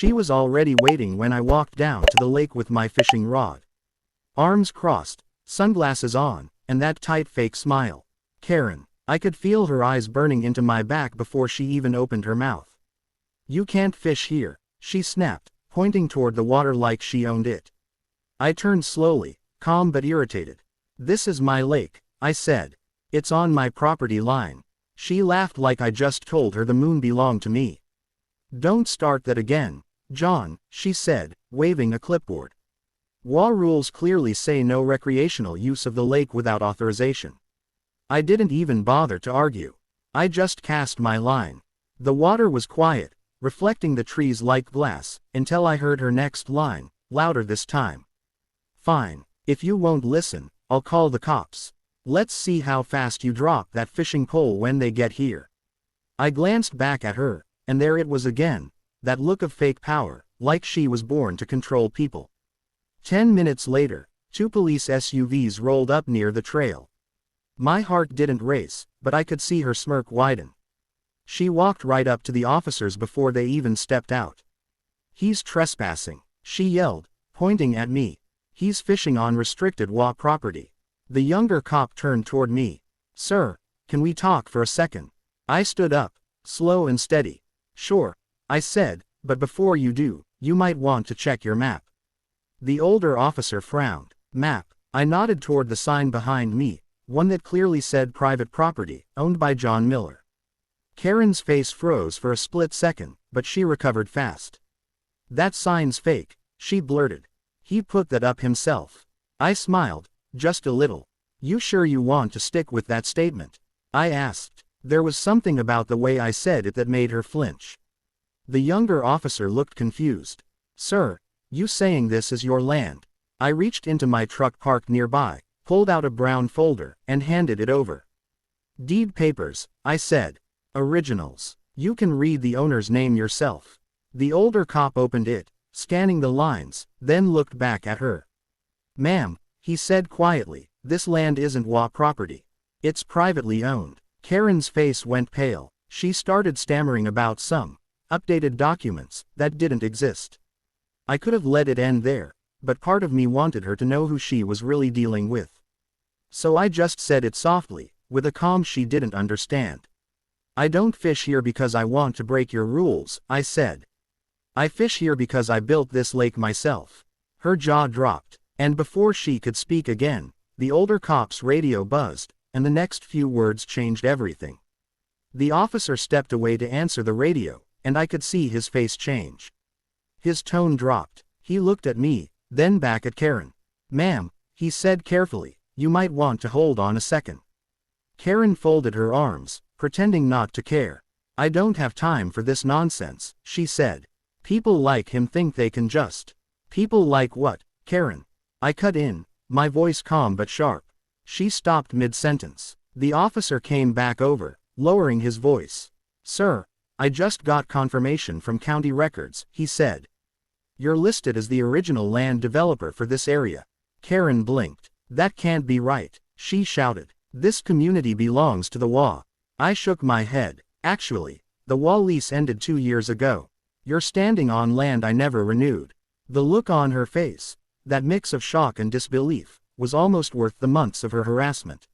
She was already waiting when I walked down to the lake with my fishing rod. Arms crossed, sunglasses on, and that tight fake smile. Karen. I could feel her eyes burning into my back before she even opened her mouth. You can't fish here, she snapped, pointing toward the water like she owned it. I turned slowly, calm but irritated. This is my lake, I said. It's on my property line. She laughed like I just told her the moon belonged to me. Don't start that again, John, she said, waving a clipboard. HOA rules clearly say no recreational use of the lake without authorization. I didn't even bother to argue. I just cast my line. The water was quiet, reflecting the trees like glass, until I heard her next line, louder this time. Fine. If you won't listen, I'll call the cops. Let's see how fast you drop that fishing pole when they get here. I glanced back at her, and there it was again, that look of fake power, like she was born to control people. 10 minutes later, 2 police SUVs rolled up near the trail. My heart didn't race, but I could see her smirk widen. She walked right up to the officers before they even stepped out. He's trespassing, she yelled, pointing at me. He's fishing on restricted HOA property. The younger cop turned toward me. Sir, can we talk for a second? I stood up, slow and steady. Sure, I said, but before you do, you might want to check your map. The older officer frowned. Map. I nodded toward the sign behind me, one that clearly said private property, owned by John Miller. Karen's face froze for a split second, but she recovered fast. That sign's fake, she blurted. He put that up himself. I smiled, just a little. You sure you want to stick with that statement? I asked. There was something about the way I said it that made her flinch. The younger officer looked confused. Sir, you saying this is your land? I reached into my truck parked nearby, pulled out a brown folder, and handed it over. Deed papers, I said. Originals. You can read the owner's name yourself. The older cop opened it, scanning the lines, then looked back at her. Ma'am, he said quietly, this land isn't HOA property. It's privately owned. Karen's face went pale. She started stammering about some updated documents that didn't exist. I could have let it end there, but part of me wanted her to know who she was really dealing with. So I just said it softly, with a calm she didn't understand. I don't fish here because I want to break your rules, I said. I fish here because I built this lake myself. Her jaw dropped, and before she could speak again, the older cop's radio buzzed, and the next few words changed everything. The officer stepped away to answer the radio, and I could see his face change. His tone dropped. He looked at me, then back at Karen. Ma'am, he said carefully, you might want to hold on a second. Karen folded her arms, pretending not to care. I don't have time for this nonsense, she said. People like him think they can just. People like what, Karen? I cut in, my voice calm but sharp. She stopped mid-sentence. The officer came back over, lowering his voice. Sir, I just got confirmation from county records, he said. You're listed as the original land developer for this area. Karen blinked. That can't be right, she shouted. This community belongs to the HOA. I shook my head. Actually, the HOA lease ended 2 years ago. You're standing on land I never renewed. The look on her face, that mix of shock and disbelief, was almost worth the months of her harassment.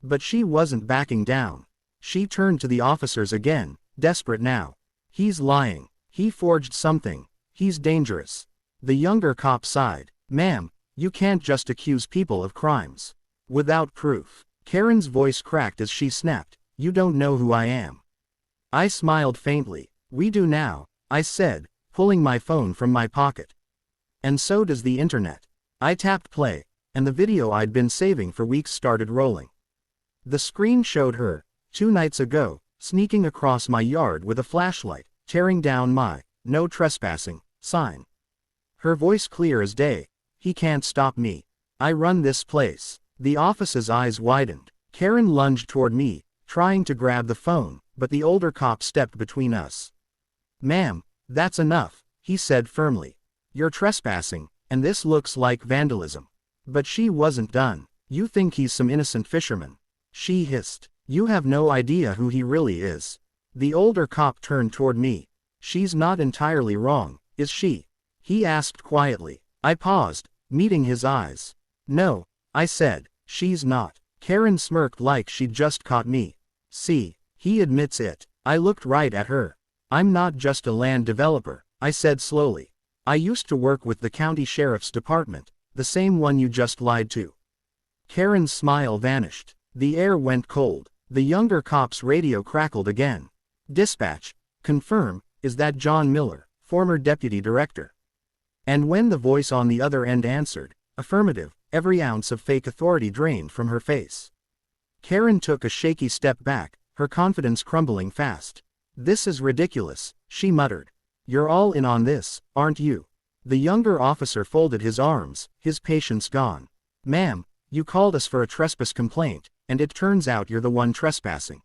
But she wasn't backing down. She turned to the officers again, desperate now. He's lying. He forged something. He's dangerous. The younger cop sighed. Ma'am, you can't just accuse people of crimes without proof. Karen's voice cracked as she snapped. You don't know who I am. I smiled faintly. We do now, I said, pulling my phone from my pocket. And so does the internet. I tapped play, and the video I'd been saving for weeks started rolling. The screen showed her, 2 nights ago, sneaking across my yard with a flashlight, tearing down my "No trespassing" sign. Her voice clear as day. He can't stop me. I run this place. The officer's eyes widened. Karen lunged toward me, trying to grab the phone, but the older cop stepped between us. Ma'am, that's enough, he said firmly. You're trespassing, and this looks like vandalism. But she wasn't done. You think he's some innocent fisherman. She hissed. You have no idea who he really is. The older cop turned toward me. She's not entirely wrong, Is she? He asked quietly. I paused, meeting his eyes. No, I said, she's not. Karen smirked like she'd just caught me. See, he admits it. I looked right at her. I'm not just a land developer, I said slowly. I used to work with the county sheriff's department, the same one you just lied to. Karen's smile vanished. The air went cold. The younger cop's radio crackled again. Dispatch, confirm, is that John Miller, former deputy director? And when the voice on the other end answered, affirmative, every ounce of fake authority drained from her face. Karen took a shaky step back, her confidence crumbling fast. This is ridiculous, she muttered. You're all in on this, aren't you? The younger officer folded his arms, his patience gone. Ma'am, you called us for a trespass complaint, and it turns out you're the one trespassing.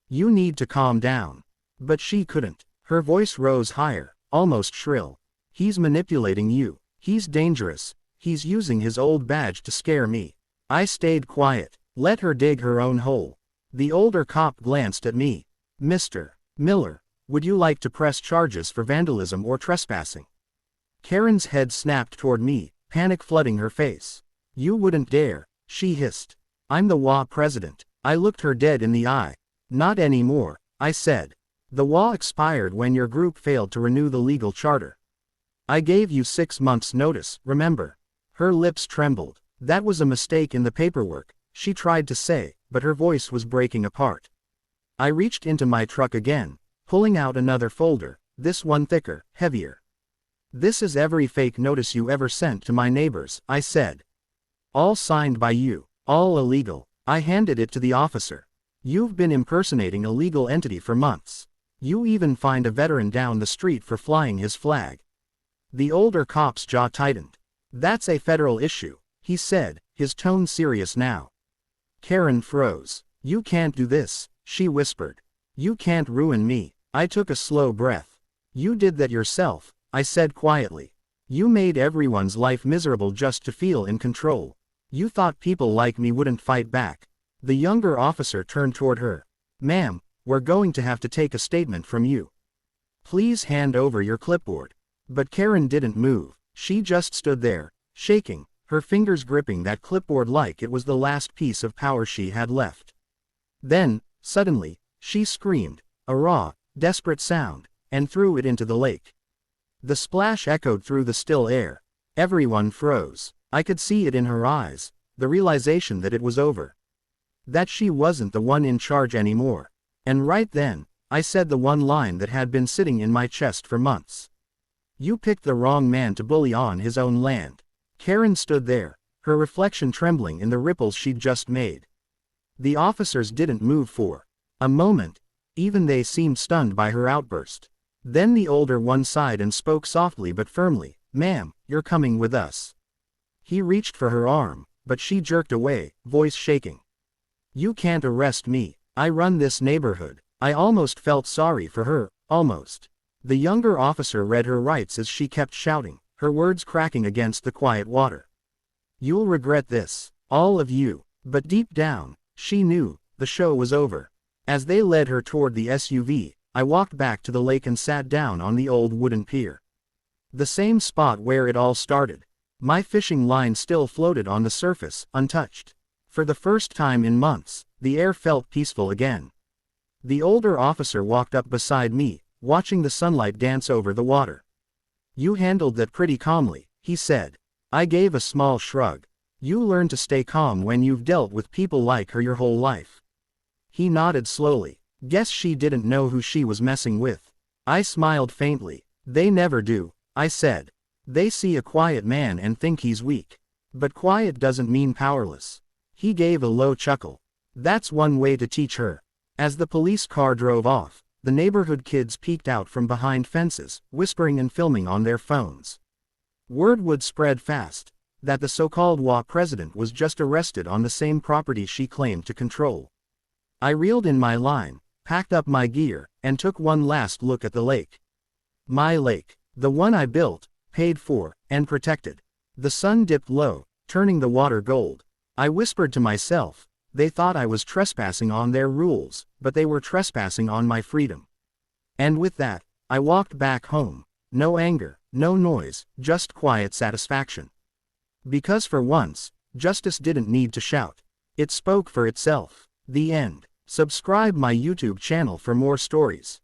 You need to calm down. But she couldn't. Her voice rose higher, almost shrill. He's manipulating you. He's dangerous. He's using his old badge to scare me. I stayed quiet. Let her dig her own hole. The older cop glanced at me. Mr. Miller, would you like to press charges for vandalism or trespassing? Karen's head snapped toward me, panic flooding her face. You wouldn't dare, she hissed. I'm the HOA president. I looked her dead in the eye. Not anymore, I said. The HOA expired when your group failed to renew the legal charter. I gave you 6 months' notice, remember? Her lips trembled. That was a mistake in the paperwork, she tried to say, but her voice was breaking apart. I reached into my truck again, pulling out another folder, this one thicker, heavier. This is every fake notice you ever sent to my neighbors, I said. All signed by you, all illegal. I handed it to the officer. You've been impersonating a legal entity for months. You even fined a veteran down the street for flying his flag. The older cop's jaw tightened. That's a federal issue, he said, his tone serious now. Karen froze. You can't do this, she whispered. You can't ruin me. I took a slow breath. You did that yourself, I said quietly. You made everyone's life miserable just to feel in control. You thought people like me wouldn't fight back. The younger officer turned toward her. Ma'am, we're going to have to take a statement from you. Please hand over your clipboard. But Karen didn't move. She just stood there, shaking, her fingers gripping that clipboard like it was the last piece of power she had left. Then, suddenly, she screamed, a raw, desperate sound, and threw it into the lake. The splash echoed through the still air. Everyone froze. I could see it in her eyes, the realization that it was over. That she wasn't the one in charge anymore. And right then, I said the one line that had been sitting in my chest for months. You picked the wrong man to bully on his own land. Karen stood there, her reflection trembling in the ripples she'd just made. The officers didn't move for a moment. Even they seemed stunned by her outburst. Then the older one sighed and spoke softly but firmly, Ma'am, you're coming with us. He reached for her arm, but she jerked away, voice shaking. You can't arrest me. I run this neighborhood. I almost felt sorry for her, almost. The younger officer read her rights as she kept shouting, her words cracking against the quiet water. You'll regret this, all of you. But deep down, she knew, the show was over. As they led her toward the SUV, I walked back to the lake and sat down on the old wooden pier. The same spot where it all started. My fishing line still floated on the surface, untouched. For the first time in months, the air felt peaceful again. The older officer walked up beside me, watching the sunlight dance over the water. You handled that pretty calmly, he said. I gave a small shrug. You learn to stay calm when you've dealt with people like her your whole life. He nodded slowly. Guess she didn't know who she was messing with. I smiled faintly. They never do, I said. They see a quiet man and think he's weak. But quiet doesn't mean powerless. He gave a low chuckle. That's one way to teach her. As the police car drove off, the neighborhood kids peeked out from behind fences, whispering and filming on their phones. Word would spread fast that the so-called HOA president was just arrested on the same property she claimed to control. I reeled in my line, packed up my gear, and took one last look at the lake. My lake. The one I built, paid for, and protected. The sun dipped low, turning the water gold. I whispered to myself, they thought I was trespassing on their rules, but they were trespassing on my freedom. And with that, I walked back home, No anger, no noise, just quiet satisfaction. Because for once, justice didn't need to shout. It spoke for itself. The end. Subscribe my YouTube channel for more stories.